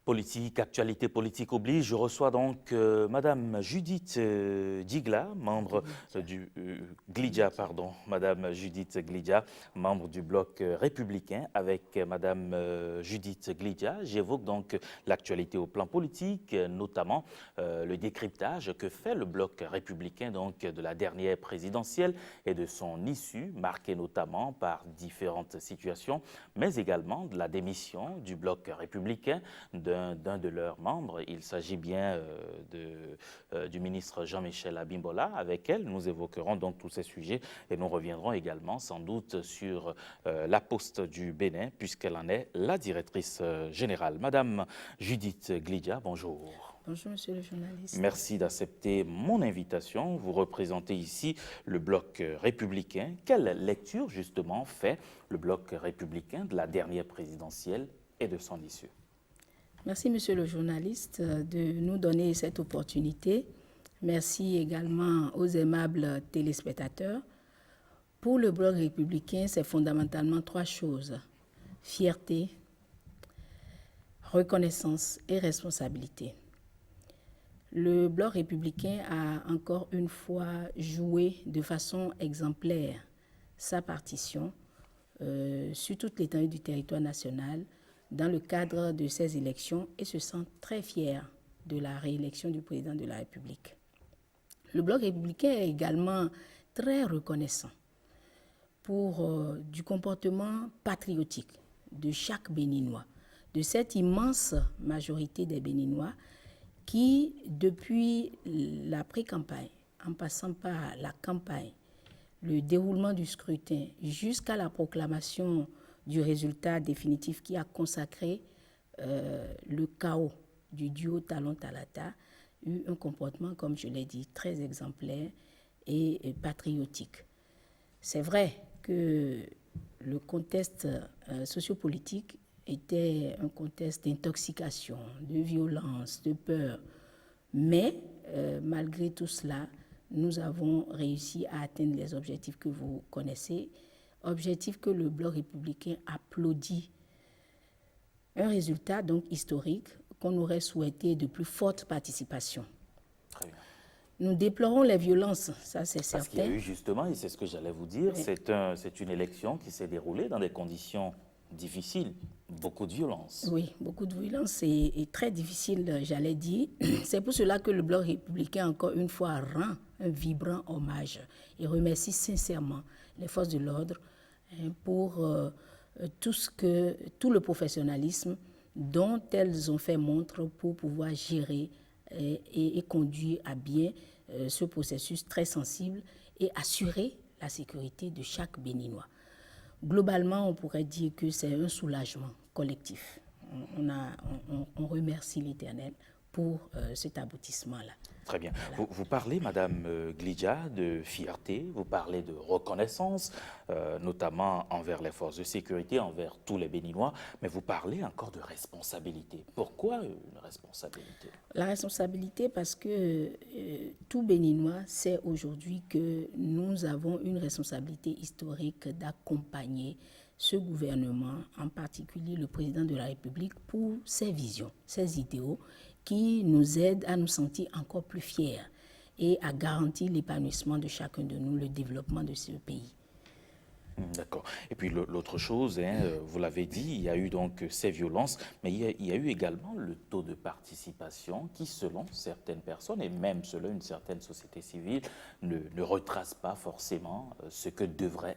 Politique, actualité politique oblige, je reçois donc Madame Judith Digla, membre du Glidja, pardon, Madame Judith Glidja, membre du bloc républicain. Avec Madame Judith Glidja, j'évoque donc l'actualité au plan politique, notamment le décryptage que fait le bloc républicain donc de la dernière présidentielle et de son issue, marquée notamment par différentes situations, mais également de la démission du bloc républicain d'un de leurs membres. Il s'agit bien du ministre Jean-Michel Abimbola. Avec elle, nous évoquerons donc tous ces sujets et nous reviendrons également sans doute sur la Poste du Bénin, puisqu'elle en est la directrice générale. Madame Judith Glidja, bonjour. Bonjour, monsieur le journaliste. Merci d'accepter mon invitation. Vous représentez ici le bloc républicain. Quelle lecture, justement, fait le bloc républicain de la dernière présidentielle et de son issue? Merci, monsieur le journaliste, de nous donner cette opportunité. Merci également aux aimables téléspectateurs. Pour le bloc républicain, c'est fondamentalement trois choses: fierté, reconnaissance et responsabilité. Le bloc républicain a encore une fois joué de façon exemplaire sa partition sur toute l'étendue du territoire national dans le cadre de ces élections et se sent très fier de la réélection du président de la République. Le bloc républicain est également très reconnaissant pour du comportement patriotique de chaque Béninois, de cette immense majorité des Béninois qui, depuis la pré-campagne, en passant par la campagne, le déroulement du scrutin jusqu'à la proclamation du résultat définitif qui a consacré le chaos du duo Talon-Talata, eu un comportement, comme je l'ai dit, très exemplaire et patriotique. C'est vrai que le contexte sociopolitique était un contexte d'intoxication, de violence, de peur. Mais malgré tout cela, nous avons réussi à atteindre les objectifs que vous connaissez, objectifs que le bloc républicain applaudit. Un résultat donc historique qu'on aurait souhaité de plus forte participation. Très bien. Nous déplorons les violences, ça c'est certain. Parce qu'il y a eu justement, et c'est ce que j'allais vous dire, oui. C'est une élection qui s'est déroulée dans des conditions difficiles, beaucoup de violence. Oui, beaucoup de violence et très difficile, j'allais dire. C'est pour cela que le bloc républicain, encore une fois, rend un vibrant hommage et remercie sincèrement les forces de l'ordre pour tout le professionnalisme dont elles ont fait montre pour pouvoir gérer et conduire à bien ce processus très sensible et assurer la sécurité de chaque Béninois. Globalement, on pourrait dire que c'est un soulagement collectif. On remercie l'Éternel pour cet aboutissement-là. Très bien. Voilà. Vous parlez, Madame Glidja, de fierté, vous parlez de reconnaissance, notamment envers les forces de sécurité, envers tous les Béninois, mais vous parlez encore de responsabilité. Pourquoi une responsabilité? La responsabilité parce que tout Béninois sait aujourd'hui que nous avons une responsabilité historique d'accompagner ce gouvernement, en particulier le président de la République, pour ses visions, ses idéaux, qui nous aident à nous sentir encore plus fiers et à garantir l'épanouissement de chacun de nous, le développement de ce pays. D'accord. Et puis l'autre chose, vous l'avez dit, il y a eu donc ces violences, mais il y a eu également le taux de participation qui, selon certaines personnes et même selon une certaine société civile, ne retrace pas forcément ce que devrait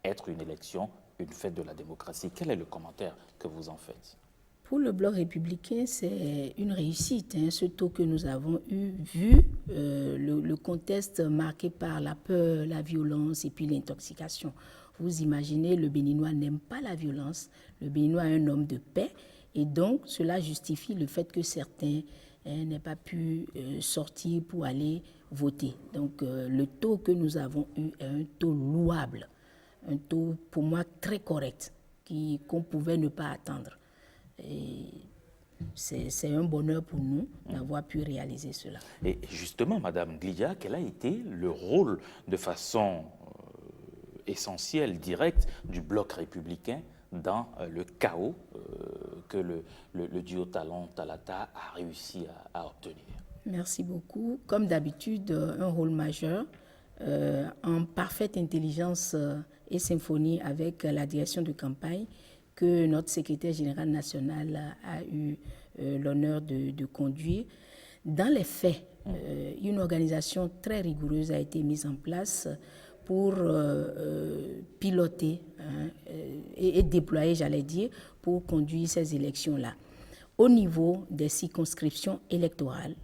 être une élection, une fête de la démocratie. Quel est le commentaire que vous en faites? Pour le bloc républicain, c'est une réussite, ce taux que nous avons vu le contexte marqué par la peur, la violence et puis l'intoxication. Vous imaginez, le Béninois n'aime pas la violence, le Béninois est un homme de paix et donc cela justifie le fait que certains n'aient pas pu sortir pour aller voter. Donc le taux que nous avons eu est un taux louable, un taux pour moi très correct, qu'on pouvait ne pas attendre. Et c'est un bonheur pour nous d'avoir pu réaliser cela. Et justement, Madame Glidja, quel a été le rôle de façon essentielle, directe, du bloc républicain dans le chaos que le duo Talon-Talata a réussi à obtenir? Merci beaucoup. Comme d'habitude, un rôle majeur en parfaite intelligence et symphonie avec la direction de campagne que notre secrétaire général national a eu l'honneur de conduire. Dans les faits, une organisation très rigoureuse a été mise en place pour piloter et déployer, j'allais dire, pour conduire ces élections-là. Au niveau des circonscriptions électorales,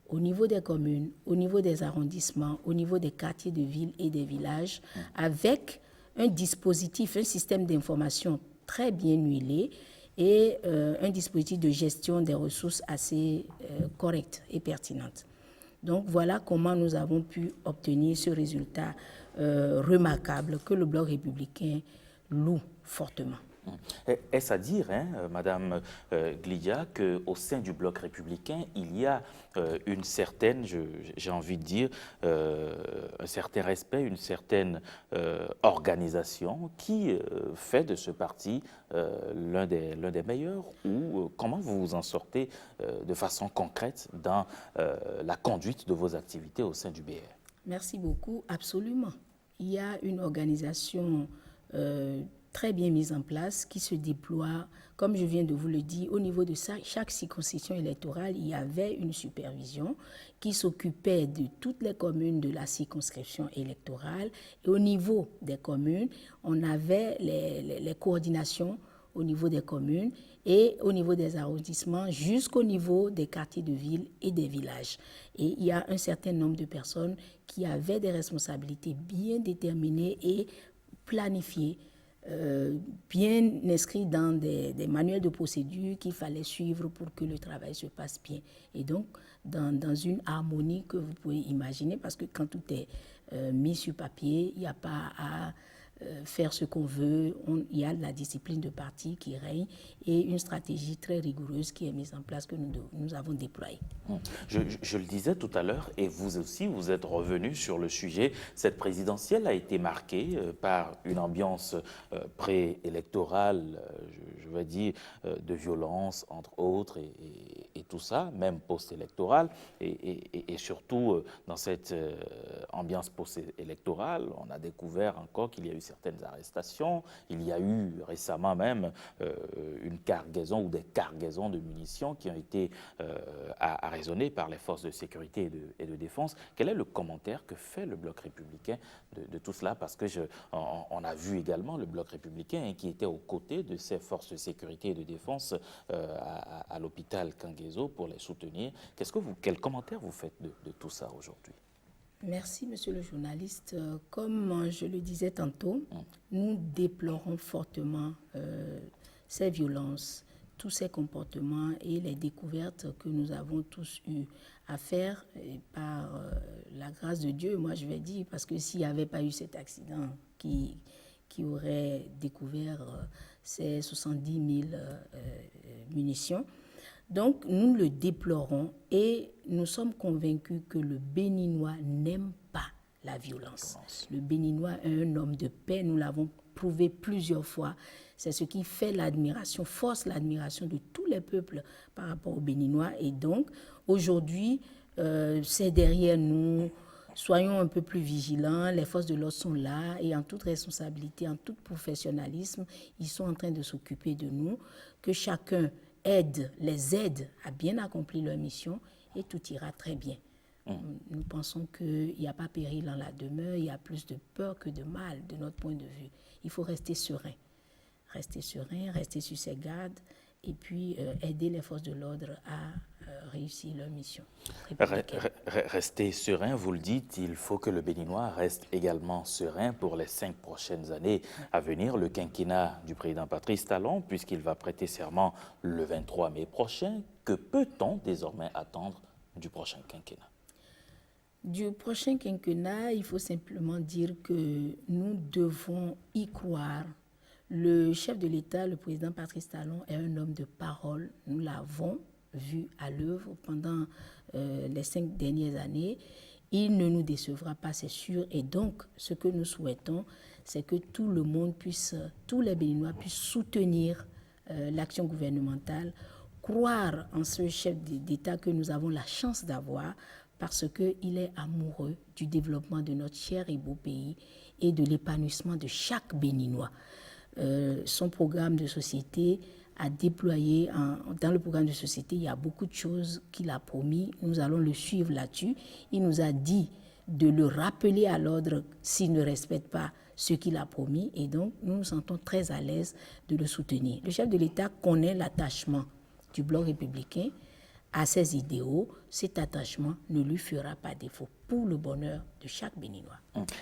au niveau des communes, au niveau des arrondissements, au niveau des quartiers de ville et des villages, avec un dispositif, un système d'information très bien huilé et un dispositif de gestion des ressources assez correct et pertinente. Donc voilà comment nous avons pu obtenir ce résultat remarquable que le Bloc républicain loue fortement. Est-ce à dire, Madame Glidia, qu'au sein du Bloc républicain, il y a une certaine, j'ai envie de dire, un certain respect, une certaine organisation qui fait de ce parti l'un des meilleurs, ou comment vous vous en sortez de façon concrète dans la conduite de vos activités au sein du BR? Merci beaucoup. Absolument. Il y a une organisation très bien mise en place qui se déploie, comme je viens de vous le dire, au niveau de chaque circonscription électorale, il y avait une supervision qui s'occupait de toutes les communes de la circonscription électorale. Et au niveau des communes, on avait les coordinations au niveau des communes et au niveau des arrondissements jusqu'au niveau des quartiers de ville et des villages. Et il y a un certain nombre de personnes qui avaient des responsabilités bien déterminées et planifiées, bien inscrites dans des manuels de procédure qu'il fallait suivre pour que le travail se passe bien. Et donc, dans une harmonie que vous pouvez imaginer, parce que quand tout est mis sur papier, il n'y a pas à faire ce qu'on veut, il y a la discipline de parti qui règne et une stratégie très rigoureuse qui est mise en place que nous avons déployée. Je le disais tout à l'heure, et vous aussi, vous êtes revenu sur le sujet. Cette présidentielle a été marquée par une ambiance préélectorale, je vais dire, de violence, entre autres, et tout ça, même post-électorale. Et surtout, dans cette ambiance post-électorale, on a découvert encore qu'il y a eu certaines arrestations. Il y a eu récemment même une cargaison ou des cargaisons de munitions qui ont été arraisonnées par les forces de sécurité et de défense. Quel est le commentaire que fait le Bloc républicain de tout cela? Parce que on a vu également le Bloc républicain qui était aux côtés de ces forces de sécurité et de défense à l'hôpital Kangezo pour les soutenir. Quel commentaire vous faites de tout ça aujourd'hui? Merci, monsieur le journaliste. Comme je le disais tantôt, nous déplorons fortement ces violences, tous ces comportements et les découvertes que nous avons tous eu à faire par la grâce de Dieu, moi je vais dire, parce que s'il n'y avait pas eu cet accident qui aurait découvert ces 70 000 munitions, donc, nous le déplorons et nous sommes convaincus que le Béninois n'aime pas la violence. Le Béninois est un homme de paix, nous l'avons prouvé plusieurs fois. C'est ce qui fait l'admiration, force l'admiration de tous les peuples par rapport aux Béninois. Et donc, aujourd'hui, c'est derrière nous. Soyons un peu plus vigilants, les forces de l'ordre sont là et en toute responsabilité, en tout professionnalisme, ils sont en train de s'occuper de nous, que chacun les aide à bien accomplir leur mission et tout ira très bien. Nous pensons qu'il n'y a pas péril dans la demeure, il y a plus de peur que de mal de notre point de vue. Il faut rester serein, rester sur ses gardes et puis aider les forces de l'ordre à réussir leur mission. Rester serein, vous le dites, il faut que le Béninois reste également serein pour les 5 prochaines années à venir. Le quinquennat du président Patrice Talon, puisqu'il va prêter serment le 23 mai prochain, que peut-on désormais attendre du prochain quinquennat? Du prochain quinquennat, il faut simplement dire que nous devons y croire. Le chef de l'État, le président Patrice Talon, est un homme de parole. Nous l'avons vu à l'œuvre pendant les 5 dernières années. Il ne nous décevra pas, c'est sûr. Et donc, ce que nous souhaitons, c'est que tout le monde puisse, tous les Béninois puissent soutenir l'action gouvernementale, croire en ce chef d'État que nous avons la chance d'avoir parce qu'il est amoureux du développement de notre cher et beau pays et de l'épanouissement de chaque Béninois. Son programme de société a déployé, dans le programme de société, il y a beaucoup de choses qu'il a promis. Nous allons le suivre là-dessus. Il nous a dit de le rappeler à l'ordre s'il ne respecte pas ce qu'il a promis. Et donc, nous nous sentons très à l'aise de le soutenir. Le chef de l'État connaît l'attachement du Bloc républicain à ses idéaux. Cet attachement ne lui fera pas défaut pour le bonheur de chaque Béninois.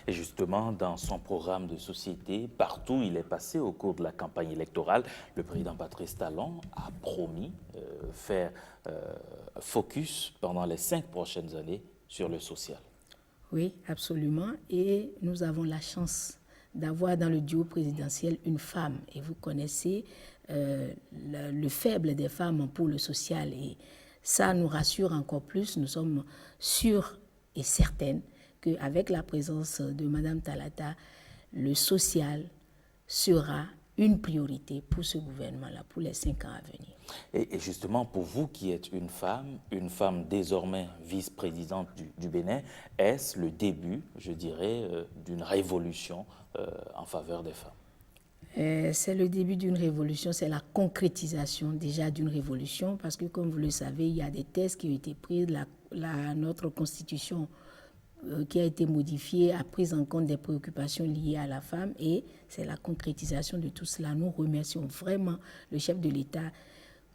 Et justement, dans son programme de société, partout où il est passé au cours de la campagne électorale, le président Patrice Talon a promis faire focus pendant les 5 prochaines années sur le social. Oui, absolument. Et nous avons la chance d'avoir dans le duo présidentiel une femme. Et vous connaissez le faible des femmes pour le social. Et ça nous rassure encore plus. Nous sommes sûrs et certaines qu'avec la présence de Mme Talata, le social sera une priorité pour ce gouvernement-là, pour les 5 ans à venir. Et justement, pour vous qui êtes une femme désormais vice-présidente du Bénin, est-ce le début, je dirais, d'une révolution en faveur des femmes? C'est le début d'une révolution, c'est la concrétisation déjà d'une révolution, parce que comme vous le savez, il y a des tests qui ont été pris, notre constitution qui a été modifiée a pris en compte des préoccupations liées à la femme et c'est la concrétisation de tout cela. Nous remercions vraiment le chef de l'État.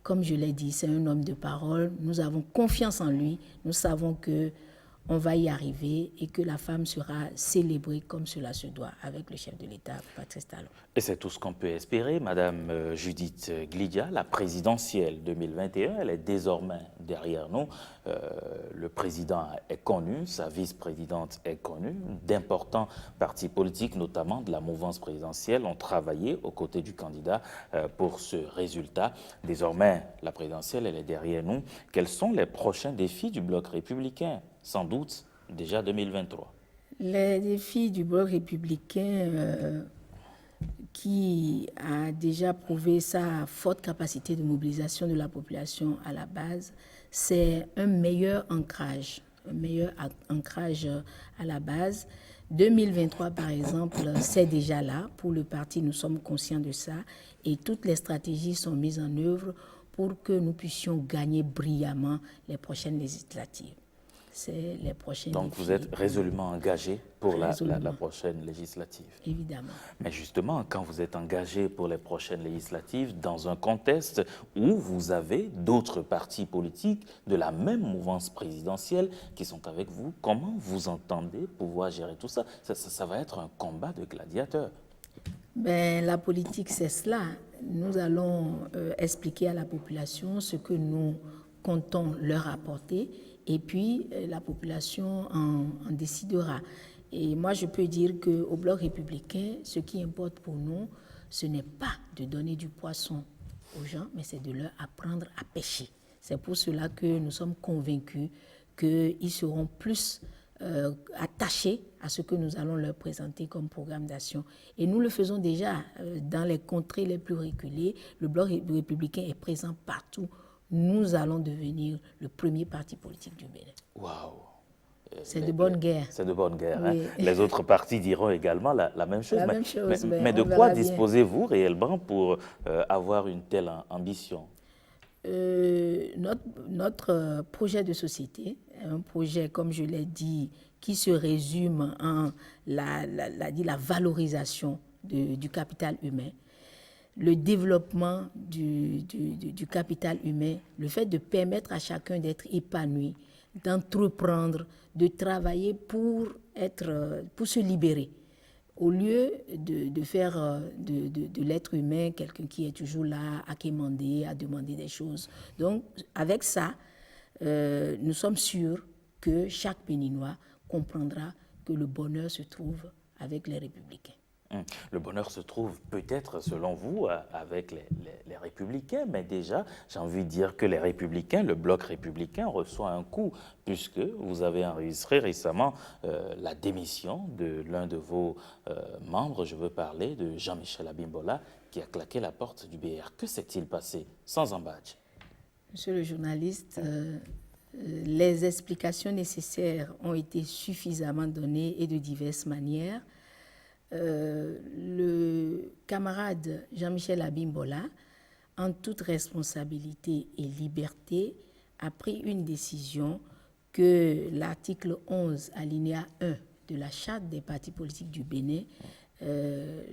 Comme je l'ai dit, c'est un homme de parole. Nous avons confiance en lui. Nous savons qu'on va y arriver et que la femme sera célébrée comme cela se doit avec le chef de l'État, Patrice Talon. Et c'est tout ce qu'on peut espérer. Madame Judith Glidia, la présidentielle 2021, elle est désormais derrière nous. Le président est connu, sa vice-présidente est connue. D'importants partis politiques, notamment de la mouvance présidentielle, ont travaillé aux côtés du candidat pour ce résultat. Désormais, la présidentielle, elle est derrière nous. Quels sont les prochains défis du Bloc républicain? Sans doute déjà 2023. Les défis du Bloc républicain qui a déjà prouvé sa forte capacité de mobilisation de la population à la base, c'est un meilleur ancrage à la base. 2023, par exemple, c'est déjà là. Pour le parti, nous sommes conscients de ça et toutes les stratégies sont mises en œuvre pour que nous puissions gagner brillamment les prochaines législatives. C'est les prochaines. Donc vous êtes résolument engagé pour la prochaine législative. Évidemment. Mais justement, quand vous êtes engagé pour les prochaines législatives, dans un contexte où vous avez d'autres partis politiques de la même mouvance présidentielle qui sont avec vous, comment vous entendez pouvoir gérer tout ça? Ça va être un combat de gladiateurs. Ben, la politique, c'est cela. Nous allons expliquer à la population ce que nous comptons leur apporter. Et puis, la population en décidera. Et moi, je peux dire qu'au Bloc républicain, ce qui importe pour nous, ce n'est pas de donner du poisson aux gens, mais c'est de leur apprendre à pêcher. C'est pour cela que nous sommes convaincus qu'ils seront plus attachés à ce que nous allons leur présenter comme programme d'action. Et nous le faisons déjà dans les contrées les plus reculées. Le Bloc républicain est présent partout. Nous allons devenir le premier parti politique du Bénin. Waouh! C'est de bonne guerre. C'est de bonne guerre. Oui. Hein? Les autres partis diront également la même chose. Mais de on quoi verra disposez-vous réellement pour avoir une telle ambition? Notre projet de société, un projet, comme je l'ai dit, qui se résume en la valorisation du capital humain, le développement du capital humain, le fait de permettre à chacun d'être épanoui, d'entreprendre, de travailler pour se libérer. Au lieu de faire de l'être humain quelqu'un qui est toujours là à quémander, à demander des choses. Donc, avec ça, nous sommes sûrs que chaque Béninois comprendra que le bonheur se trouve avec les Républicains. Le bonheur se trouve peut-être, selon vous, avec les Républicains, mais déjà, j'ai envie de dire que les Républicains, le bloc républicain, reçoit un coup, puisque vous avez enregistré récemment la démission de l'un de vos membres. Je veux parler de Jean-Michel Abimbola, qui a claqué la porte du BR. Que s'est-il passé sans un badge? Monsieur le journaliste, les explications nécessaires ont été suffisamment données et de diverses manières. Le camarade Jean-Michel Abimbola, en toute responsabilité et liberté, a pris une décision que l'article 11, alinéa 1 de la charte des partis politiques du Bénin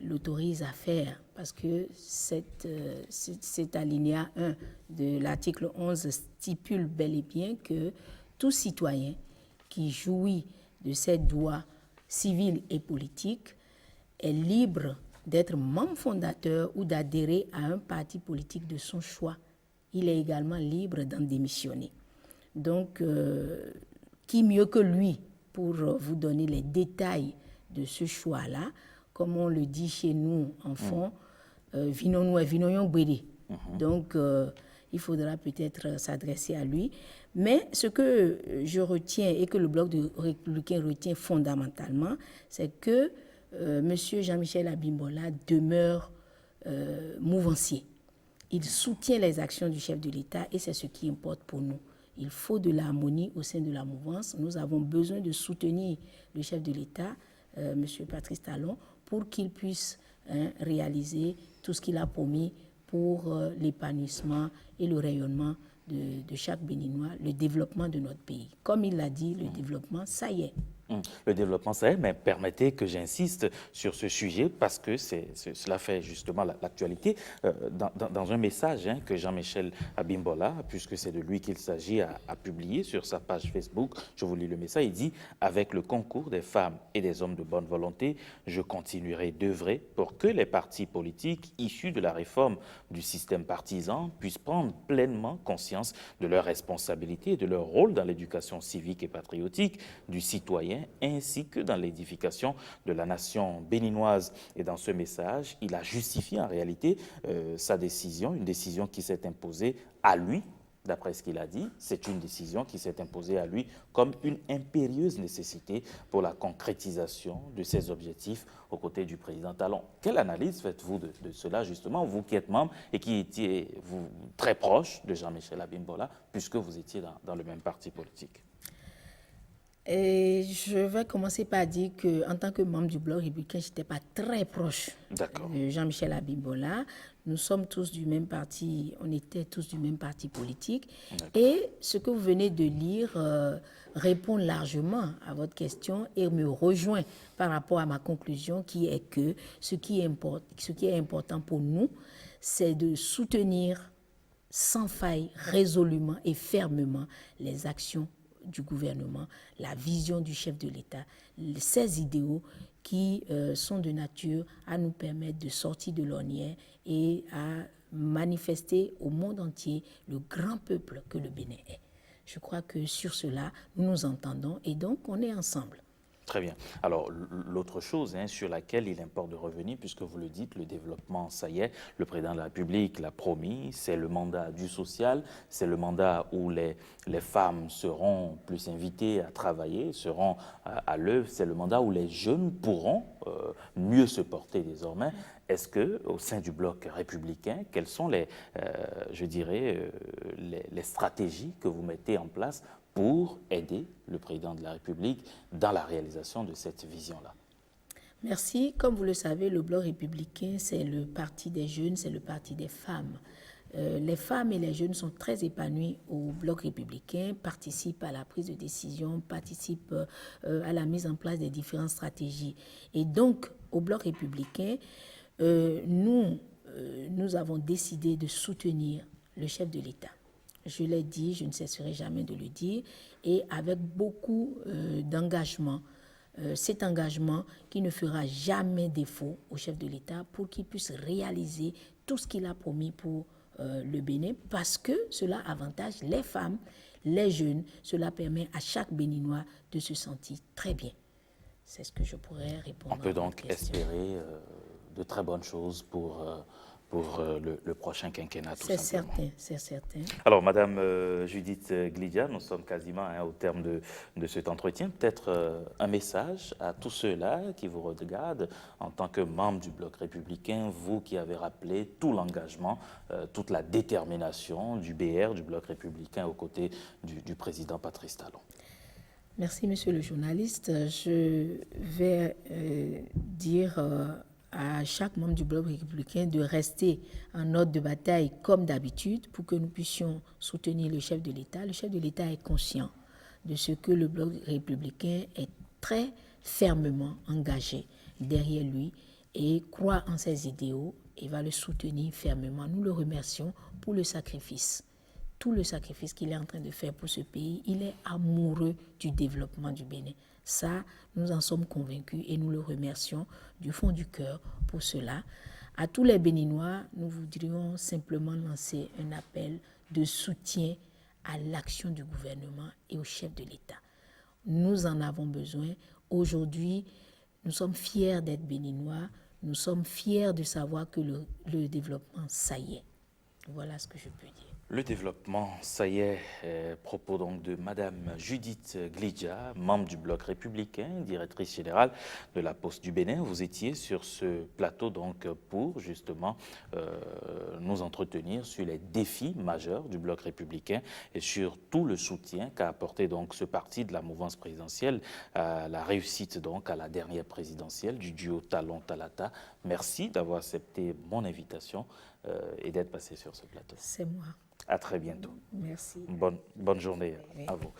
l'autorise à faire, parce que cet alinéa 1 de l'article 11 stipule bel et bien que tout citoyen qui jouit de ses droits civils et politiques est libre d'être membre fondateur ou d'adhérer à un parti politique de son choix. Il est également libre d'en démissionner. Donc, qui mieux que lui pour vous donner les détails de ce choix-là? Comme on le dit chez nous en fond, vinons-nous et vinons gbédé. Donc, il faudra peut-être s'adresser à lui. Mais ce que je retiens et que le bloc de républicain retient fondamentalement, c'est que M. Jean-Michel Abimbola demeure mouvancier. Il soutient les actions du chef de l'État et c'est ce qui importe pour nous. Il faut de l'harmonie au sein de la mouvance. Nous avons besoin de soutenir le chef de l'État, M. Patrice Talon, pour qu'il puisse réaliser tout ce qu'il a promis pour l'épanouissement et le rayonnement de chaque Béninois, le développement de notre pays. Comme il l'a dit, le développement, ça y est. Le développement, ça est, mais permettez que j'insiste sur ce sujet parce que cela fait justement l'actualité. Dans un message que Jean-Michel Abimbola, puisque c'est de lui qu'il s'agit, a publié sur sa page Facebook, je vous lis le message, il dit « Avec le concours des femmes et des hommes de bonne volonté, je continuerai d'œuvrer pour que les partis politiques issus de la réforme du système partisan puissent prendre pleinement conscience de leurs responsabilités et de leur rôle dans l'éducation civique et patriotique du citoyen ainsi que dans l'édification de la nation béninoise. » Et dans ce message, il a justifié en réalité sa décision, une décision qui s'est imposée à lui. D'après ce qu'il a dit, c'est une décision qui s'est imposée à lui comme une impérieuse nécessité pour la concrétisation de ses objectifs aux côtés du président Talon. Quelle analyse faites-vous de cela, justement, vous qui êtes membre et qui étiez très proche de Jean-Michel Abimbola, puisque vous étiez dans le même parti politique? Et je vais commencer par dire qu'en tant que membre du bloc républicain, je n'étais pas très proche de Jean-Michel Abimbola. Nous sommes tous du même parti, on était tous du même parti politique. Et ce que vous venez de lire répond largement à votre question et me rejoint par rapport à ma conclusion qui est que ce qui est important pour nous, c'est de soutenir sans faille, résolument et fermement les actions du gouvernement, la vision du chef de l'État, ces idéaux qui sont de nature à nous permettre de sortir de l'ornière et à manifester au monde entier le grand peuple que le Bénin est. Je crois que sur cela, nous nous entendons et donc on est ensemble. Très bien. Alors, l'autre chose sur laquelle il importe de revenir, puisque vous le dites, le développement, ça y est, le président de la République l'a promis, c'est le mandat du social, c'est le mandat où les femmes seront plus invitées à travailler, seront à l'œuvre, c'est le mandat où les jeunes pourront mieux se porter désormais. Est-ce que, au sein du bloc républicain, quelles sont les stratégies que vous mettez en place pour aider le président de la République dans la réalisation de cette vision-là? Merci. Comme vous le savez, le bloc républicain, c'est le parti des jeunes, c'est le parti des femmes. Les femmes et les jeunes sont très épanouis au bloc républicain, participent à la prise de décision, participent à la mise en place des différentes stratégies. Et donc, au bloc républicain, nous avons décidé de soutenir le chef de l'État. Je l'ai dit, je ne cesserai jamais de le dire, et avec beaucoup d'engagement. Cet engagement qui ne fera jamais défaut au chef de l'État pour qu'il puisse réaliser tout ce qu'il a promis pour le Bénin, parce que cela avantage les femmes, les jeunes, cela permet à chaque Béninois de se sentir très bien. C'est ce que je pourrais répondre. On peut à votre donc question. espérer de très bonnes choses pour le prochain quinquennat, tout C'est simplement. certain, c'est certain. Alors, Madame Judith Glidia, nous sommes quasiment au terme de cet entretien. Peut-être un message à tous ceux-là qui vous regardent en tant que membre du Bloc républicain, vous qui avez rappelé tout l'engagement, toute la détermination du BR, du Bloc républicain, aux côtés du président Patrice Talon. Merci, monsieur le journaliste. Je vais dire à chaque membre du Bloc républicain de rester en ordre de bataille comme d'habitude pour que nous puissions soutenir le chef de l'État. Le chef de l'État est conscient de ce que le Bloc républicain est très fermement engagé derrière lui et croit en ses idéaux et va le soutenir fermement. Nous le remercions pour le sacrifice. Tout le sacrifice qu'il est en train de faire pour ce pays, il est amoureux du développement du Bénin. Ça, nous en sommes convaincus et nous le remercions du fond du cœur pour cela. À tous les Béninois, nous voudrions simplement lancer un appel de soutien à l'action du gouvernement et au chef de l'État. Nous en avons besoin. Aujourd'hui, nous sommes fiers d'être Béninois. Nous sommes fiers de savoir que le développement, ça y est. Voilà ce que je peux dire. Le développement, ça y est, propos donc de Madame Judith Glidia, membre du Bloc républicain, directrice générale de la Poste du Bénin. Vous étiez sur ce plateau donc pour justement nous entretenir sur les défis majeurs du Bloc républicain et sur tout le soutien qu'a apporté donc ce parti de la mouvance présidentielle à la réussite donc à la dernière présidentielle du duo Talon-Talata. Merci d'avoir accepté mon invitation et d'être passé sur ce plateau. C'est moi. À très bientôt. Merci. Bonne journée à vous.